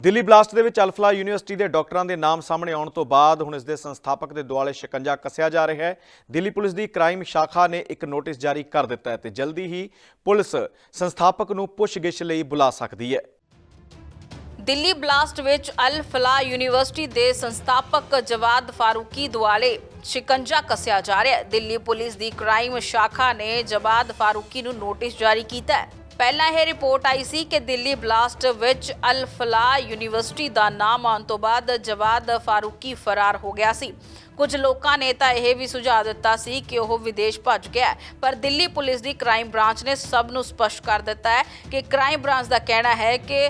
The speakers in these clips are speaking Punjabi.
ਦਿੱਲੀ ਬਲਾਸਟ ਦੇ ਵਿੱਚ ਅਲਫਲਾ ਯੂਨੀਵਰਸਿਟੀ ਦੇ ਡਾਕਟਰਾਂ ਦੇ ਨਾਮ ਸਾਹਮਣੇ ਆਉਣ ਤੋਂ ਬਾਅਦ ਹੁਣ ਇਸ ਦੇ ਸੰਸਥਾਪਕ ਦੇ ਦੁਆਲੇ ਸ਼ਿਕੰਜਾ ਕੱਸਿਆ ਜਾ ਰਿਹਾ ਹੈ। ਦਿੱਲੀ ਪੁਲਿਸ ਦੀ ਕ੍ਰਾਈਮ ਸ਼ਾਖਾ ਨੇ ਇੱਕ ਨੋਟਿਸ ਜਾਰੀ ਕਰ ਦਿੱਤਾ ਹੈ ਤੇ ਜਲਦੀ ਹੀ ਪੁਲਿਸ ਸੰਸਥਾਪਕ ਨੂੰ ਪੁੱਛਗਿੱਛ ਲਈ ਬੁਲਾ ਸਕਦੀ ਹੈ। ਦਿੱਲੀ ਬਲਾਸਟ ਵਿੱਚ ਅਲ ਫਲਾਹ ਯੂਨੀਵਰਸਿਟੀ ਦੇ ਸੰਸਥਾਪਕ ਜਵਾਦ ਫਾਰੂਕੀ ਦੁਆਲੇ ਸ਼ਿਕੰਜਾ ਕੱਸਿਆ ਜਾ ਰਿਹਾ ਹੈ। ਦਿੱਲੀ ਪੁਲਿਸ ਦੀ ਕ੍ਰਾਈਮ ਸ਼ਾਖਾ ਨੇ ਜਵਾਦ ਫਾਰੂਕੀ ਨੂੰ ਨੋਟਿਸ ਜਾਰੀ ਕੀਤਾ ਹੈ। ਪਹਿਲਾਂ ਇਹ ਰਿਪੋਰਟ ਆਈ ਸੀ ਕਿ ਦਿੱਲੀ ਬਲਾਸਟ ਵਿੱਚ ਅਲ ਫਲਾਹ ਯੂਨੀਵਰਸਿਟੀ ਦਾ ਨਾਮ ਆਉਣ ਤੋਂ ਬਾਅਦ ਜਵਾਦ ਫਾਰੂਕੀ ਫਰਾਰ ਹੋ ਗਿਆ ਸੀ। ਕੁਝ ਲੋਕਾਂ ਨੇ ਤਾਂ ਇਹ ਵੀ ਸੁਝਾਅ ਦਿੱਤਾ ਸੀ ਕਿ ਉਹ ਵਿਦੇਸ਼ ਭੱਜ ਗਿਆ, ਪਰ ਦਿੱਲੀ ਪੁਲਿਸ ਦੀ ਕ੍ਰਾਈਮ ਬ੍ਰਾਂਚ ਨੇ ਸਭ ਨੂੰ ਸਪਸ਼ਟ ਕਰ ਦਿੱਤਾ ਹੈ ਕਿ ਕ੍ਰਾਈਮ ਬ੍ਰਾਂਚ ਦਾ ਕਹਿਣਾ ਹੈ ਕਿ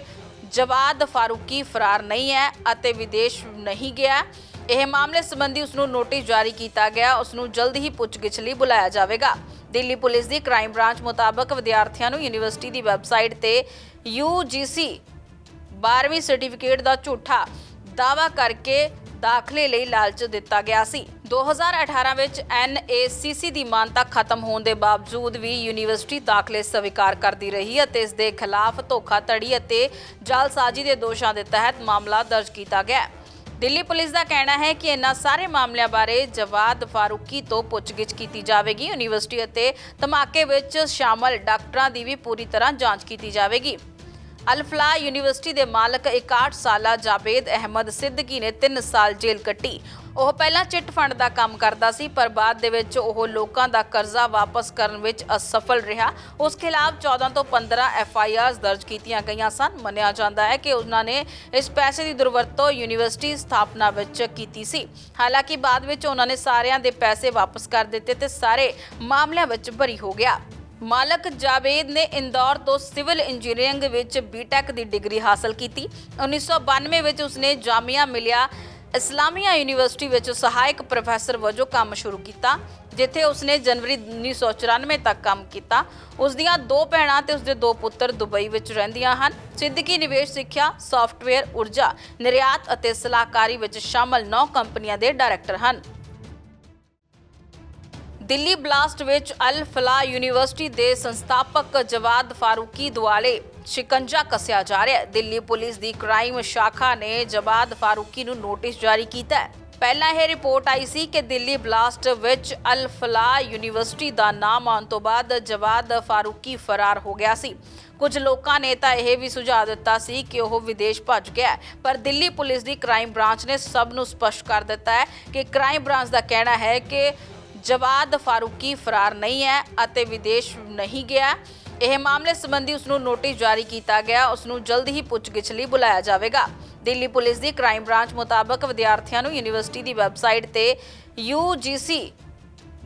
ਜਵਾਦ ਫਾਰੂਕੀ ਫਰਾਰ ਨਹੀਂ ਹੈ ਅਤੇ ਵਿਦੇਸ਼ ਨਹੀਂ ਗਿਆ। ਇਹ ਮਾਮਲੇ ਸੰਬੰਧੀ ਉਸ ਨੂੰ ਨੋਟਿਸ ਜਾਰੀ ਕੀਤਾ ਗਿਆ। ਉਸ ਨੂੰ ਜਲਦ ਹੀ ਪੁੱਛਗਿੱਛ ਲਈ ਬੁਲਾਇਆ ਜਾਵੇਗਾ। ਦਿੱਲੀ ਪੁਲਿਸ ਦੀ ਕ੍ਰਾਈਮ ਬ੍ਰਾਂਚ ਮੁਤਾਬਕ ਵਿਦਿਆਰਥੀਆਂ ਨੂੰ ਯੂਨੀਵਰਸਿਟੀ ਦੀ ਵੈਬਸਾਈਟ ਤੇ UGC 12ਵੀਂ ਸਰਟੀਫਿਕੇਟ ਦਾ ਝੂਠਾ ਦਾਅਵਾ ਕਰਕੇ ਦਾਖਲੇ ਲਈ ਲਾਲਚ ਦਿੱਤਾ ਗਿਆ ਸੀ। 2018 ਵਿੱਚ NACC ਦੀ ਮਾਨਤਾ ਖਤਮ ਹੋਣ ਦੇ ਬਾਵਜੂਦ ਵੀ ਯੂਨੀਵਰਸਿਟੀ ਦਾਖਲੇ ਸਵੀਕਾਰ ਕਰਦੀ ਰਹੀ ਅਤੇ ਇਸ ਦੇ ਖਿਲਾਫ ਧੋਖਾਧੜੀ ਅਤੇ ਜਾਲਸਾਜ਼ੀ ਦੇ ਦੋਸ਼ਾਂ ਦੇ ਤਹਿਤ ਮਾਮਲਾ ਦਰਜ ਕੀਤਾ ਗਿਆ। ਦਿੱਲੀ ਪੁਲਿਸ ਦਾ ਕਹਿਣਾ ਹੈ ਕਿ ਇਹਨਾਂ ਸਾਰੇ ਮਾਮਲਿਆਂ ਬਾਰੇ ਜਵਾਦ ਫਾਰੂਕੀ ਤੋਂ ਪੁੱਛਗਿੱਛ ਕੀਤੀ ਜਾਵੇਗੀ। ਯੂਨੀਵਰਸਿਟੀ ਅਤੇ ਧਮਾਕੇ ਵਿੱਚ ਸ਼ਾਮਲ ਡਾਕਟਰਾਂ ਦੀ ਵੀ ਪੂਰੀ ਤਰ੍ਹਾਂ ਜਾਂਚ ਕੀਤੀ ਜਾਵੇਗੀ। ਅਲ ਫਲਾਹ ਯੂਨੀਵਰਸਿਟੀ ਦੇ ਮਾਲਕ 61 ਸਾਲਾ ਜਾਵੇਦ ਅਹਿਮਦ ਸਿੱਦਕੀ ਨੇ 3 ਸਾਲ ਜੇਲ੍ਹ ਕੱਟੀ। ਉਹ ਪਹਿਲਾਂ ਚਿੱਟ ਫੰਡ ਦਾ ਕੰਮ ਕਰਦਾ ਸੀ, ਪਰ ਬਾਅਦ ਦੇ ਵਿੱਚ ਉਹ ਲੋਕਾਂ ਦਾ ਕਰਜ਼ਾ ਵਾਪਸ ਕਰਨ ਵਿੱਚ ਅਸਫਲ ਰਿਹਾ। ਉਸ ਖਿਲਾਫ 14 ਤੋਂ 15 FIRs ਦਰਜ ਕੀਤੀਆਂ ਗਈਆਂ ਸਨ। ਮੰਨਿਆ ਜਾਂਦਾ ਹੈ ਕਿ ਉਹਨਾਂ ਨੇ ਇਸ ਪੈਸੇ ਦੀ ਦੁਰਵਰਤੋਂ ਯੂਨੀਵਰਸਿਟੀ ਸਥਾਪਨਾ ਵਿੱਚ ਕੀਤੀ ਸੀ। ਹਾਲਾਂਕਿ ਬਾਅਦ ਵਿੱਚ ਉਹਨਾਂ ਨੇ ਸਾਰਿਆਂ ਦੇ ਪੈਸੇ ਵਾਪਸ ਕਰ ਦਿੱਤੇ ਤੇ ਸਾਰੇ ਮਾਮਲਿਆਂ ਵਿੱਚ ਬਰੀ ਹੋ ਗਿਆ। ਮਾਲਕ ਜਾਵੇਦ ਨੇ ਇੰਦੌਰ ਤੋਂ ਸਿਵਲ ਇੰਜੀਨੀਅਰਿੰਗ ਵਿੱਚ BTech ਦੀ ਡਿਗਰੀ ਹਾਸਲ ਕੀਤੀ। 1992 ਵਿੱਚ ਉਸਨੇ ਜਾਮੀਆ ਮਿਲਿਆ ਇਸਲਾਮੀਆ ਯੂਨੀਵਰਸਿਟੀ ਵਿੱਚ ਸਹਾਇਕ ਪ੍ਰੋਫੈਸਰ ਵਜੋਂ ਕੰਮ ਸ਼ੁਰੂ ਕੀਤਾ, ਜਿੱਥੇ ਉਸਨੇ ਜਨਵਰੀ 1994 ਤੱਕ ਕੰਮ ਕੀਤਾ। ਉਸ ਦੀਆਂ 2 ਭੈਣਾਂ ਤੇ ਉਸਦੇ 2 ਪੁੱਤਰ ਦੁਬਈ ਵਿੱਚ ਰਹਿੰਦੀਆਂ ਹਨ। ਸਿੱਦਕੀ ਨਿਵੇਸ਼ ਸਿੱਖਿਆ, ਸਾਫਟਵੇਅਰ, ਊਰਜਾ, ਨਿਰਯਾਤ ਅਤੇ ਸਲਾਹਕਾਰੀ ਵਿੱਚ ਸ਼ਾਮਲ 9 ਕੰਪਨੀਆਂ ਦੇ ਡਾਇਰੈਕਟਰ ਹਨ। ਦਿੱਲੀ ਬਲਾਸਟ ਵਿੱਚ ਅਲ ਫਲਾਹ ਯੂਨੀਵਰਸਿਟੀ ਦੇ ਸੰਸਥਾਪਕ ਜਵਾਦ ਫਾਰੂਕੀ ਦੁਆਲੇ ਸ਼ਿਕੰਜਾ ਕੱਸਿਆ ਜਾ ਰਿਹਾ ਹੈ। ਦਿੱਲੀ ਪੁਲਿਸ ਦੀ ਕ੍ਰਾਈਮ ਸ਼ਾਖਾ ਨੇ ਜਵਾਦ ਫਾਰੂਕੀ ਨੂੰ ਨੋਟਿਸ ਜਾਰੀ ਕੀਤਾ ਹੈ। ਪਹਿਲਾਂ ਇਹ ਰਿਪੋਰਟ ਆਈ ਸੀ ਕਿ ਦਿੱਲੀ ਬਲਾਸਟ ਵਿੱਚ ਅਲ ਫਲਾਹ ਯੂਨੀਵਰਸਿਟੀ ਦਾ ਨਾਮ ਆਉਣ ਤੋਂ ਬਾਅਦ ਜਵਾਦ ਫਾਰੂਕੀ ਫਰਾਰ ਹੋ ਗਿਆ ਸੀ। ਕੁਝ ਲੋਕਾਂ ਨੇ ਤਾਂ ਇਹ ਵੀ ਸੁਝਾਅ ਦਿੱਤਾ ਸੀ ਕਿ ਉਹ ਵਿਦੇਸ਼ ਭੱਜ ਗਿਆ, ਪਰ ਦਿੱਲੀ ਪੁਲਿਸ ਦੀ ਕ੍ਰਾਈਮ ਬ੍ਰਾਂਚ ਨੇ ਸਭ ਨੂੰ ਸਪਸ਼ਟ ਕਰ ਦਿੱਤਾ ਹੈ ਕਿ ਕ੍ਰਾਈਮ ਬ੍ਰਾਂਚ ਦਾ ਕਹਿਣਾ ਹੈ ਕਿ ਜਵਾਦ ਫਾਰੂਕੀ ਫਰਾਰ ਨਹੀਂ ਹੈ ਅਤੇ ਵਿਦੇਸ਼ ਨਹੀਂ ਗਿਆ। ਇਹ ਮਾਮਲੇ ਸੰਬੰਧੀ ਉਸ ਨੂੰ ਨੋਟਿਸ ਜਾਰੀ ਕੀਤਾ ਗਿਆ। ਉਸ ਨੂੰ ਜਲਦ ਹੀ ਪੁੱਛਗਿੱਛ ਲਈ ਬੁਲਾਇਆ ਜਾਵੇਗਾ। ਦਿੱਲੀ ਪੁਲਿਸ ਦੀ ਕ੍ਰਾਈਮ ਬ੍ਰਾਂਚ ਮੁਤਾਬਕ ਵਿਦਿਆਰਥੀਆਂ ਨੂੰ ਯੂਨੀਵਰਸਿਟੀ ਦੀ ਵੈਬਸਾਈਟ ਤੇ UGC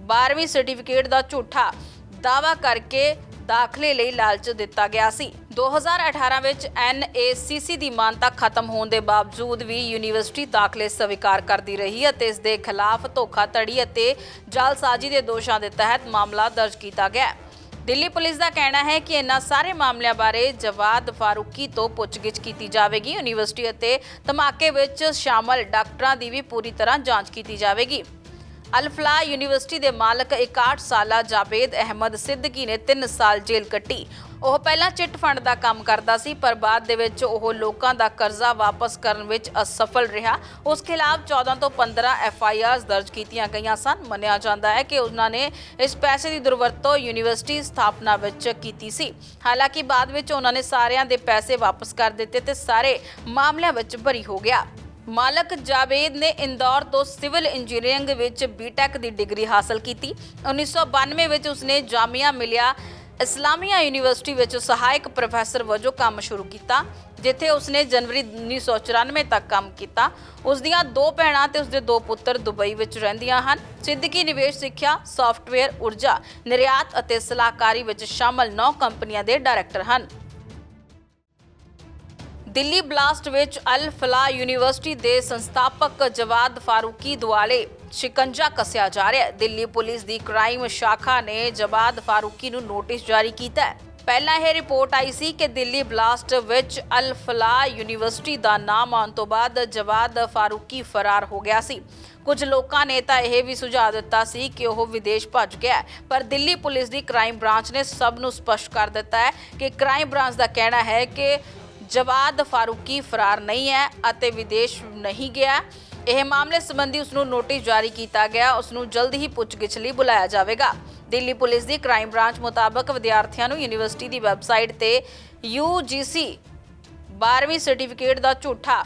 12ਵੀਂ ਸਰਟੀਫਿਕੇਟ ਦਾ ਝੂਠਾ ਦਾਅਵਾ ਕਰਕੇ ਦਾਖਲੇ ਲਈ ਲਾਲਚ ਦਿੱਤਾ ਗਿਆ ਸੀ। 2018 ਵਿੱਚ NACC ਦੀ ਮਾਨਤਾ ਖਤਮ ਹੋਣ ਦੇ ਬਾਵਜੂਦ ਵੀ ਯੂਨੀਵਰਸਿਟੀ ਦਾਖਲੇ ਸਵੀਕਾਰ ਕਰਦੀ ਰਹੀ ਅਤੇ ਇਸ ਦੇ ਖਿਲਾਫ ਧੋਖਾਧੜੀ ਅਤੇ ਜਾਲਸਾਜ਼ੀ ਦੇ ਦੋਸ਼ਾਂ ਦੇ ਤਹਿਤ ਮਾਮਲਾ ਦਰਜ ਕੀਤਾ ਗਿਆ। ਦਿੱਲੀ ਪੁਲਿਸ ਦਾ ਕਹਿਣਾ ਹੈ ਕਿ ਇਹਨਾਂ ਸਾਰੇ ਮਾਮਲਿਆਂ ਬਾਰੇ ਜਵਾਦ ਫਾਰੂਕੀ ਤੋਂ ਪੁੱਛਗਿੱਛ ਕੀਤੀ ਜਾਵੇਗੀ। ਯੂਨੀਵਰਸਿਟੀ ਅਤੇ ਧਮਾਕੇ ਵਿੱਚ ਸ਼ਾਮਲ ਡਾਕਟਰਾਂ ਦੀ ਵੀ ਪੂਰੀ ਤਰ੍ਹਾਂ ਜਾਂਚ ਕੀਤੀ ਜਾਵੇਗੀ। ਅਲ ਫਲਾਹ ਯੂਨੀਵਰਸਿਟੀ ਦੇ ਮਾਲਕ 61 ਸਾਲਾ ਜਾਵੇਦ ਅਹਿਮਦ ਸਿੱਦਕੀ ਨੇ 3 ਸਾਲ ਜੇਲ੍ਹ ਕੱਟੀ। ਉਹ ਪਹਿਲਾਂ ਚਿੱਟ ਫੰਡ ਦਾ ਕੰਮ ਕਰਦਾ ਸੀ, ਪਰ ਬਾਅਦ ਦੇ ਵਿੱਚ ਉਹ ਲੋਕਾਂ ਦਾ ਕਰਜ਼ਾ ਵਾਪਸ ਕਰਨ ਵਿੱਚ ਅਸਫਲ ਰਿਹਾ। ਉਸ ਖਿਲਾਫ 14 ਤੋਂ 15 FIRs ਦਰਜ ਕੀਤੀਆਂ ਗਈਆਂ ਸਨ। ਮੰਨਿਆ ਜਾਂਦਾ ਹੈ ਕਿ ਉਹਨਾਂ ਨੇ ਇਸ ਪੈਸੇ ਦੀ ਦੁਰਵਰਤੋਂ ਯੂਨੀਵਰਸਿਟੀ ਸਥਾਪਨਾ ਵਿੱਚ ਕੀਤੀ ਸੀ। ਹਾਲਾਂਕਿ ਬਾਅਦ ਵਿੱਚ ਉਹਨਾਂ ਨੇ ਸਾਰਿਆਂ ਦੇ ਪੈਸੇ ਵਾਪਸ ਕਰ ਦਿੱਤੇ ਤੇ ਸਾਰੇ ਮਾਮਲਿਆਂ ਵਿੱਚ ਬਰੀ ਹੋ ਗਿਆ। ਮਾਲਕ ਜਾਵੇਦ ਨੇ ਇੰਦੌਰ ਤੋਂ ਸਿਵਲ ਇੰਜੀਨੀਅਰਿੰਗ ਵਿੱਚ BTech ਦੀ ਡਿਗਰੀ ਹਾਸਲ ਕੀਤੀ। 1992 ਵਿੱਚ ਉਸਨੇ ਜਾਮੀਆ ਮਿਲਿਆ ਇਸਲਾਮੀਆ ਯੂਨੀਵਰਸਿਟੀ ਵਿੱਚ ਸਹਾਇਕ ਪ੍ਰੋਫੈਸਰ ਵਜੋਂ ਕੰਮ ਸ਼ੁਰੂ ਕੀਤਾ, ਜਿੱਥੇ ਉਸਨੇ ਜਨਵਰੀ 1994 ਤੱਕ ਕੰਮ ਕੀਤਾ। ਉਸ ਦੀਆਂ 2 ਭੈਣਾਂ ਤੇ ਉਸਦੇ 2 ਪੁੱਤਰ ਦੁਬਈ ਵਿੱਚ ਰਹਿੰਦੀਆਂ ਹਨ। ਸਿੱਦਕੀ ਨਿਵੇਸ਼ ਸਿੱਖਿਆ, ਸਾਫਟਵੇਅਰ, ਊਰਜਾ, ਨਿਰਯਾਤ ਅਤੇ ਸਲਾਹਕਾਰੀ ਵਿੱਚ ਸ਼ਾਮਲ 9 ਕੰਪਨੀਆਂ ਦੇ ਡਾਇਰੈਕਟਰ ਹਨ। ਦਿੱਲੀ ਬਲਾਸਟ ਵਿੱਚ ਅਲ ਫਲਾਹ ਯੂਨੀਵਰਸਿਟੀ ਦੇ ਸੰਸਥਾਪਕ ਜਵਾਦ ਫਾਰੂਕੀ ਦੁਆਲੇ ਸ਼ਿਕੰਜਾ ਕੱਸਿਆ ਜਾ ਰਿਹਾ ਹੈ। ਦਿੱਲੀ ਪੁਲਿਸ ਦੀ ਕ੍ਰਾਈਮ ਸ਼ਾਖਾ ਨੇ ਜਵਾਦ ਫਾਰੂਕੀ ਨੂੰ ਨੋਟਿਸ ਜਾਰੀ ਕੀਤਾ ਹੈ। ਪਹਿਲਾਂ ਇਹ ਰਿਪੋਰਟ ਆਈ ਸੀ ਕਿ ਦਿੱਲੀ ਬਲਾਸਟ ਵਿੱਚ ਅਲ ਫਲਾਹ ਯੂਨੀਵਰਸਿਟੀ ਦਾ ਨਾਮ ਆਉਣ ਤੋਂ ਬਾਅਦ ਜਵਾਦ ਫਾਰੂਕੀ ਫਰਾਰ ਹੋ ਗਿਆ ਸੀ। ਕੁਝ ਲੋਕਾਂ ਨੇ ਤਾਂ ਇਹ ਵੀ ਸੁਝਾਅ ਦਿੱਤਾ ਸੀ ਕਿ ਉਹ ਵਿਦੇਸ਼ ਭੱਜ ਗਿਆ, ਪਰ ਦਿੱਲੀ ਪੁਲਿਸ ਦੀ ਕ੍ਰਾਈਮ ਬ੍ਰਾਂਚ ਨੇ ਸਭ ਨੂੰ ਸਪਸ਼ਟ ਕਰ ਦਿੱਤਾ ਹੈ ਕਿ ਕ੍ਰਾਈਮ ਬ੍ਰਾਂਚ ਦਾ ਕਹਿਣਾ ਹੈ ਕਿ ਜਵਾਦ ਫਾਰੂਕੀ ਫਰਾਰ ਨਹੀਂ ਹੈ ਅਤੇ ਵਿਦੇਸ਼ ਨਹੀਂ ਗਿਆ। ਇਹ ਮਾਮਲੇ ਸੰਬੰਧੀ ਉਸ ਨੂੰ ਨੋਟਿਸ ਜਾਰੀ ਕੀਤਾ ਗਿਆ। ਉਸ ਨੂੰ ਜਲਦ ਹੀ ਪੁੱਛਗਿੱਛ ਲਈ ਬੁਲਾਇਆ ਜਾਵੇਗਾ। ਦਿੱਲੀ ਪੁਲਿਸ ਦੀ ਕ੍ਰਾਈਮ ਬ੍ਰਾਂਚ ਮੁਤਾਬਕ ਵਿਦਿਆਰਥੀਆਂ ਨੂੰ ਯੂਨੀਵਰਸਿਟੀ ਦੀ ਵੈਬਸਾਈਟ ਤੇ UGC 12ਵੀਂ ਸਰਟੀਫਿਕੇਟ ਦਾ ਝੂਠਾ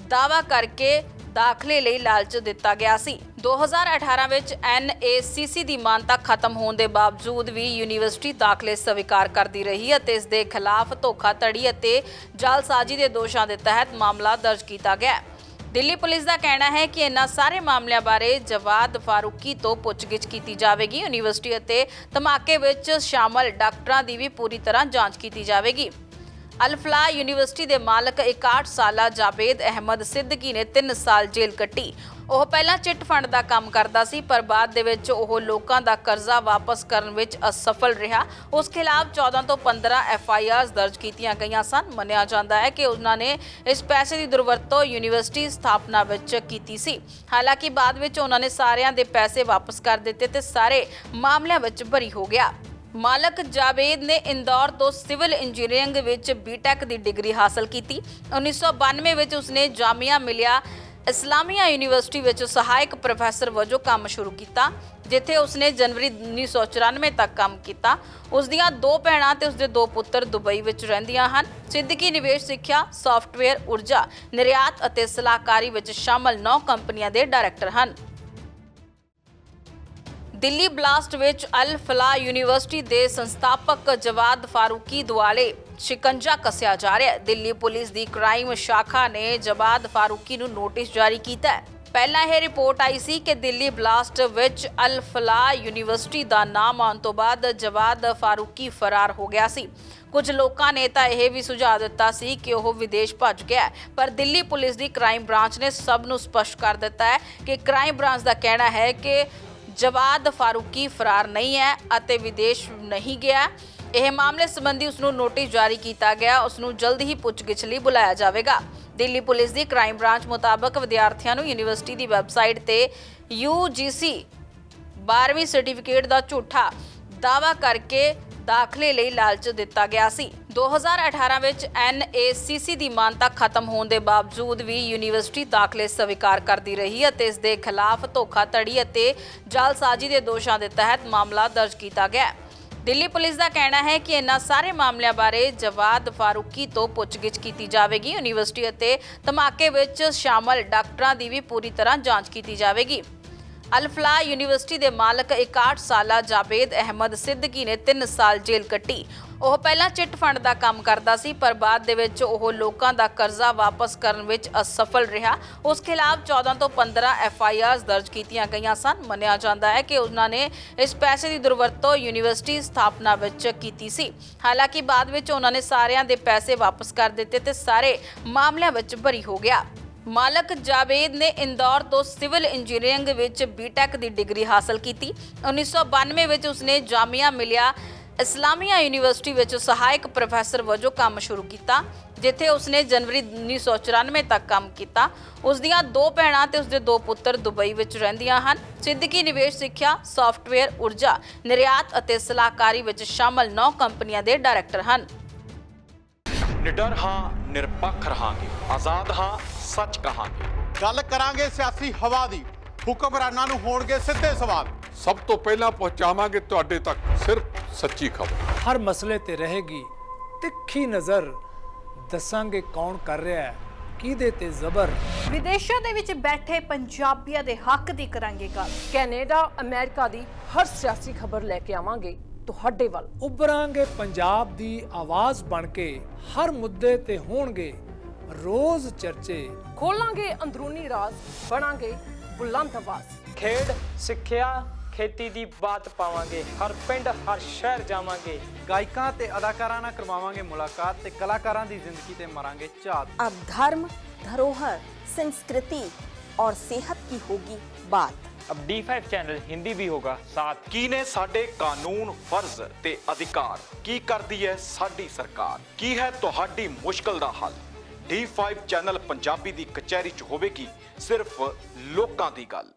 ਦਾਅਵਾ ਕਰਕੇ ਦਾਖਲੇ ਲਈ ਲਾਲਚ ਦਿੱਤਾ ਗਿਆ ਸੀ। 2018 ਵਿੱਚ NACC ਦੀ ਮਾਨਤਾ ਖਤਮ ਹੋਣ ਦੇ ਬਾਵਜੂਦ ਵੀ ਯੂਨੀਵਰਸਿਟੀ ਦਾਖਲੇ ਸਵੀਕਾਰ ਕਰਦੀ ਰਹੀ ਅਤੇ ਇਸ ਦੇ ਖਿਲਾਫ ਧੋਖਾਧੜੀ ਅਤੇ ਜਾਲਸਾਜ਼ੀ ਦੇ ਦੋਸ਼ਾਂ ਦੇ ਤਹਿਤ ਮਾਮਲਾ ਦਰਜ ਕੀਤਾ ਗਿਆ। ਦਿੱਲੀ ਪੁਲਿਸ ਦਾ ਕਹਿਣਾ ਹੈ ਕਿ ਇਹਨਾਂ ਸਾਰੇ ਮਾਮਲਿਆਂ ਬਾਰੇ ਜਵਾਦ ਫਾਰੂਕੀ ਤੋਂ ਪੁੱਛਗਿੱਛ ਕੀਤੀ ਜਾਵੇਗੀ। ਯੂਨੀਵਰਸਿਟੀ ਅਤੇ ਧਮਾਕੇ ਵਿੱਚ ਸ਼ਾਮਲ ਡਾਕਟਰਾਂ ਦੀ ਵੀ ਪੂਰੀ ਤਰ੍ਹਾਂ ਜਾਂਚ ਕੀਤੀ ਜਾਵੇਗੀ। ਅਲ-ਫਲਾਹ ਯੂਨੀਵਰਸਿਟੀ ਦੇ ਮਾਲਕ 61 ਸਾਲਾ ਜਾਵੇਦ ਅਹਿਮਦ ਸਿੱਦਕੀ ਨੇ 3 ਸਾਲ ਜੇਲ੍ਹ ਕੱਟੀ। ਉਹ ਪਹਿਲਾਂ ਚਿੱਟ ਫੰਡ ਦਾ ਕੰਮ ਕਰਦਾ ਸੀ, ਪਰ ਬਾਅਦ ਦੇ ਵਿੱਚ ਉਹ ਲੋਕਾਂ ਦਾ ਕਰਜ਼ਾ ਵਾਪਸ ਕਰਨ ਵਿੱਚ ਅਸਫਲ ਰਿਹਾ। ਉਸ ਖਿਲਾਫ 14 ਤੋਂ 15 FIRs ਦਰਜ ਕੀਤੀਆਂ ਗਈਆਂ ਸਨ। ਮੰਨਿਆ ਜਾਂਦਾ ਹੈ ਕਿ ਉਹਨਾਂ ਨੇ ਇਸ ਪੈਸੇ ਦੀ ਦੁਰਵਰਤੋਂ ਯੂਨੀਵਰਸਿਟੀ ਸਥਾਪਨਾ ਵਿੱਚ ਕੀਤੀ ਸੀ। ਹਾਲਾਂਕਿ ਬਾਅਦ ਵਿੱਚ ਉਹਨਾਂ ਨੇ ਸਾਰਿਆਂ ਦੇ ਪੈਸੇ ਵਾਪਸ ਕਰ ਦਿੱਤੇ ਤੇ ਸਾਰੇ ਮਾਮਲਿਆਂ ਵਿੱਚ ਬਰੀ ਹੋ ਗਿਆ। ਮਾਲਕ ਜਾਵੇਦ ਨੇ ਇੰਦੌਰ ਤੋਂ ਸਿਵਲ ਇੰਜੀਨੀਅਰਿੰਗ ਵਿੱਚ BTech ਦੀ ਡਿਗਰੀ ਹਾਸਲ ਕੀਤੀ। 1992 ਵਿੱਚ ਉਸਨੇ ਜਾਮੀਆ ਮਿਲਿਆ ਇਸਲਾਮੀਆ ਯੂਨੀਵਰਸਿਟੀ ਵਿੱਚ ਸਹਾਇਕ ਪ੍ਰੋਫੈਸਰ ਵਜੋਂ ਕੰਮ ਸ਼ੁਰੂ ਕੀਤਾ, ਜਿੱਥੇ ਉਸਨੇ ਜਨਵਰੀ 1994 ਤੱਕ ਕੰਮ ਕੀਤਾ। ਉਸ ਦੀਆਂ 2 ਭੈਣਾਂ ਤੇ ਉਸਦੇ 2 ਪੁੱਤਰ ਦੁਬਈ ਵਿੱਚ ਰਹਿੰਦੀਆਂ ਹਨ। ਸਿੱਦਕੀ ਨਿਵੇਸ਼ ਸਿੱਖਿਆ, ਸਾਫਟਵੇਅਰ, ਊਰਜਾ, ਨਿਰਯਾਤ ਅਤੇ ਸਲਾਹਕਾਰੀ ਵਿੱਚ ਸ਼ਾਮਲ 9 ਕੰਪਨੀਆਂ ਦੇ ਡਾਇਰੈਕਟਰ ਹਨ। ਦਿੱਲੀ ਬਲਾਸਟ ਵਿੱਚ ਅਲ-ਫਲਾਹ ਯੂਨੀਵਰਸਿਟੀ ਦੇ ਸੰਸਥਾਪਕ ਜਵਾਦ ਫਾਰੂਕੀ ਦੁਆਲੇ ਸ਼ਿਕੰਜਾ ਕੱਸਿਆ ਜਾ ਰਿਹਾ ਹੈ। ਦਿੱਲੀ ਪੁਲਿਸ ਦੀ ਕ੍ਰਾਈਮ ਸ਼ਾਖਾ ਨੇ ਜਵਾਦ ਫਾਰੂਕੀ ਨੂੰ ਨੋਟਿਸ ਜਾਰੀ ਕੀਤਾ ਹੈ। ਪਹਿਲਾਂ ਇਹ ਰਿਪੋਰਟ ਆਈ ਸੀ ਕਿ ਦਿੱਲੀ ਬਲਾਸਟ ਵਿੱਚ ਅਲ-ਫਲਾਹ ਯੂਨੀਵਰਸਿਟੀ ਦਾ ਨਾਮ ਆਉਣ ਤੋਂ ਬਾਅਦ ਜਵਾਦ ਫਾਰੂਕੀ ਫਰਾਰ ਹੋ ਗਿਆ ਸੀ। ਕੁਝ ਲੋਕਾਂ ਨੇ ਤਾਂ ਇਹ ਵੀ ਸੁਝਾਅ ਦਿੱਤਾ ਸੀ ਕਿ ਉਹ ਵਿਦੇਸ਼ ਭੱਜ ਗਿਆ ਹੈ, ਪਰ ਦਿੱਲੀ ਪੁਲਿਸ ਦੀ ਕ੍ਰਾਈਮ ਬ੍ਰਾਂਚ ਨੇ ਸਭ ਨੂੰ ਸਪਸ਼ਟ ਕਰ ਦਿੱਤਾ ਹੈ ਕਿ ਕ੍ਰਾਈਮ ਬ੍ਰਾਂਚ ਦਾ ਕਹਿਣਾ ਹੈ ਕਿ ਜਵਾਦ ਫਾਰੂਕੀ ਫਰਾਰ ਨਹੀਂ ਹੈ ਅਤੇ ਵਿਦੇਸ਼ ਨਹੀਂ ਗਿਆ। ਇਹ ਮਾਮਲੇ ਸੰਬੰਧੀ ਉਸ ਨੂੰ ਨੋਟਿਸ ਜਾਰੀ ਕੀਤਾ ਗਿਆ। ਉਸ ਨੂੰ ਜਲਦ ਹੀ ਪੁੱਛਗਿੱਛ ਲਈ ਬੁਲਾਇਆ ਜਾਵੇਗਾ। ਦਿੱਲੀ ਪੁਲਿਸ ਦੀ ਕ੍ਰਾਈਮ ਬ੍ਰਾਂਚ ਮੁਤਾਬਕ ਵਿਦਿਆਰਥੀਆਂ ਨੂੰ ਯੂਨੀਵਰਸਿਟੀ ਦੀ ਵੈਬਸਾਈਟ ਤੇ UGC 12ਵੀਂ ਸਰਟੀਫਿਕੇਟ ਦਾ ਝੂਠਾ ਦਾਅਵਾ ਕਰਕੇ ਦਾਖਲੇ ਲਈ ਲਾਲਚ ਦਿੱਤਾ ਗਿਆ ਸੀ। 2018 ਵਿੱਚ NACC ਦੀ ਮਾਨਤਾ ਖਤਮ ਹੋਣ ਦੇ ਬਾਵਜੂਦ ਵੀ ਯੂਨੀਵਰਸਿਟੀ ਦਾਖਲੇ ਸਵੀਕਾਰ ਕਰਦੀ ਰਹੀ ਅਤੇ ਇਸ ਦੇ ਖਿਲਾਫ ਧੋਖਾਧੜੀ ਅਤੇ ਜਾਲਸਾਜ਼ੀ ਦੇ ਦੋਸ਼ਾਂ ਦੇ ਤਹਿਤ ਮਾਮਲਾ ਦਰਜ ਕੀਤਾ ਗਿਆ। ਦਿੱਲੀ ਪੁਲਿਸ ਦਾ ਕਹਿਣਾ ਹੈ ਕਿ ਇਹਨਾਂ ਸਾਰੇ ਮਾਮਲਿਆਂ ਬਾਰੇ ਜਵਾਦ ਫਾਰੂਕੀ ਤੋਂ ਪੁੱਛਗਿੱਛ ਕੀਤੀ ਜਾਵੇਗੀ। ਯੂਨੀਵਰਸਿਟੀ ਅਤੇ ਧਮਾਕੇ ਵਿੱਚ ਸ਼ਾਮਲ ਡਾਕਟਰਾਂ ਦੀ ਵੀ ਪੂਰੀ ਤਰ੍ਹਾਂ ਜਾਂਚ ਕੀਤੀ ਜਾਵੇਗੀ। ਅਲ-ਫਲਾਹ ਯੂਨੀਵਰਸਿਟੀ ਦੇ ਮਾਲਕ 61 ਸਾਲਾ ਜਾਵੇਦ ਅਹਿਮਦ ਸਿੱਦਕੀ ਨੇ 3 ਸਾਲ ਜੇਲ੍ਹ ਕੱਟੀ। ਉਹ ਪਹਿਲਾਂ ਚਿੱਟ ਫੰਡ ਦਾ ਕੰਮ ਕਰਦਾ ਸੀ, ਪਰ ਬਾਅਦ ਦੇ ਵਿੱਚ ਉਹ ਲੋਕਾਂ ਦਾ ਕਰਜ਼ਾ ਵਾਪਸ ਕਰਨ ਵਿੱਚ ਅਸਫਲ ਰਿਹਾ। ਉਸ ਖਿਲਾਫ 14 ਤੋਂ 15 FIRs ਦਰਜ ਕੀਤੀਆਂ ਗਈਆਂ ਸਨ। ਮੰਨਿਆ ਜਾਂਦਾ ਹੈ ਕਿ ਉਹਨਾਂ ਨੇ ਇਸ ਪੈਸੇ ਦੀ ਦੁਰਵਰਤੋਂ ਯੂਨੀਵਰਸਿਟੀ ਸਥਾਪਨਾ ਵਿੱਚ ਕੀਤੀ ਸੀ। ਹਾਲਾਂਕਿ ਬਾਅਦ ਵਿੱਚ ਉਹਨਾਂ ਨੇ ਸਾਰਿਆਂ ਦੇ ਪੈਸੇ ਵਾਪਸ ਕਰ ਦਿੱਤੇ ਤੇ ਸਾਰੇ ਮਾਮਲਿਆਂ ਵਿੱਚ ਬਰੀ ਹੋ ਗਿਆ। ਮਾਲਕ ਜਾਵੇਦ ਨੇ ਇੰਦੌਰ ਤੋਂ ਸਿਵਲ ਇੰਜੀਨੀਅਰਿੰਗ ਵਿੱਚ BTech ਦੀ ਡਿਗਰੀ ਹਾਸਲ ਕੀਤੀ। 1992 ਵਿੱਚ ਉਸਨੇ ਜਾਮੀਆ ਮਿਲਿਆ ਇਸਲਾਮੀਆ ਯੂਨੀਵਰਸਿਟੀ ਵਿੱਚ ਸਹਾਇਕ ਪ੍ਰੋਫੈਸਰ ਵਜੋਂ ਕੰਮ ਸ਼ੁਰੂ ਕੀਤਾ, ਜਿੱਥੇ ਉਸਨੇ ਜਨਵਰੀ 1994 ਤੱਕ ਕੰਮ ਕੀਤਾ। ਉਸ ਦੀਆਂ 2 ਭੈਣਾਂ ਤੇ ਉਸਦੇ 2 ਪੁੱਤਰ ਦੁਬਈ ਵਿੱਚ ਰਹਿੰਦੀਆਂ ਹਨ। ਸਿੱਦਕੀ ਨਿਵੇਸ਼ ਸਿੱਖਿਆ, ਸਾਫਟਵੇਅਰ, ਊਰਜਾ, ਨਿਰਯਾਤ ਅਤੇ ਸਲਾਹਕਾਰੀ ਵਿੱਚ ਸ਼ਾਮਲ 9 ਕੰਪਨੀਆਂ ਦੇ ਡਾਇਰੈਕਟਰ ਹਨ। ਨਿਡਰ ਹਾਂ, ਨਿਰਪੱਖ ਰਹਾਂਗੇ, ਆਜ਼ਾਦ ਹਾਂ, ਸੱਚ ਕਹਾਂਗੇ। ਗੱਲ ਕਰਾਂਗੇ ਸਿਆਸੀ ਹਵਾ ਦੀ, ਹੁਕਮਰਾਨਾਂ ਨੂੰ ਹੋਣਗੇ ਸਿੱਧੇ ਸਵਾਲ। ਸਭ ਤੋਂ ਪਹਿਲਾਂ ਪਹੁੰਚਾਵਾਂਗੇ ਤੁਹਾਡੇ ਤੱਕ ਸਿਰਫ ਸੱਚੀ ਖਬਰ। ਹਰ ਮਸਲੇ ਤੇ ਰਹੇਗੀ ਤਿੱਖੀ ਨਜ਼ਰ, ਦੱਸਾਂਗੇ ਕੌਣ ਕਰ ਰਿਹਾ ਹੈ, ਕਿਹਦੇ ਤੇ ਜ਼ਬਰ। ਵਿਦੇਸ਼ਾਂ ਦੇ ਵਿੱਚ ਬੈਠੇ ਪੰਜਾਬੀਆਂ ਦੇ ਹੱਕ ਦੀ ਕਰਾਂਗੇ ਗੱਲ। ਕੈਨੇਡਾ, ਅਮਰੀਕਾ ਦੀ ਹਰ ਸਿਆਸੀ ਖਬਰ ਲੈ ਕੇ ਆਵਾਂਗੇ ਤੁਹਾਡੇ ਵੱਲ। ਉਭਰਾਂਗੇ ਪੰਜਾਬ ਦੀ ਆਵਾਜ਼ ਬਣ ਕੇ, ਹਰ ਮੁੱਦੇ ਤੇ ਹੋਣਗੇ ਰੋਜ਼ ਚਰਚੇ। ਖੋਲਾਂਗੇ ਅੰਦਰੂਨੀ ਰਾਜ਼, ਬਣਾਂਗੇ ਬੁਲੰਦ ਆਵਾਜ਼। ਖੇਡ, ਸਿੱਖਿਆ, ਖੇਤੀ ਦੀ ਬਾਤ ਪਾਵਾਂਗੇ, ਹਰ ਪਿੰਡ ਹਰ ਸ਼ਹਿਰ ਜਾਵਾਂਗੇ। ਗਾਇਕਾਂ ਤੇ ਅਦਾਕਾਰਾਂ ਨਾਲ ਕਰਵਾਵਾਂਗੇ ਮੁਲਾਕਾਤ ਤੇ ਕਲਾਕਾਰਾਂ ਦੀ ਜ਼ਿੰਦਗੀ ਤੇ ਮਾਰਾਂਗੇ ਝਾਤ। अब धर्म, धरोहर, संस्कृति और सेहत की होगी बात। अब D5 चैनल हिंदी भी होगा साथ। ਕੀ ਨੇ ਸਾਡੇ ਕਾਨੂੰਨ, ਫਰਜ਼ ਤੇ ਅਧਿਕਾਰ? ਕੀ ਕਰਦੀ ਹੈ ਸਾਡੀ ਸਰਕਾਰ? ਕੀ ਹੈ ਤੁਹਾਡੀ ਮੁਸ਼ਕਲ ਦਾ ਹੱਲ? D5 ਚੈਨਲ ਪੰਜਾਬੀ ਦੀ ਕਚਹਿਰੀ 'ਚ ਹੋਵੇਗੀ ਸਿਰਫ ਲੋਕਾਂ ਦੀ ਗੱਲ।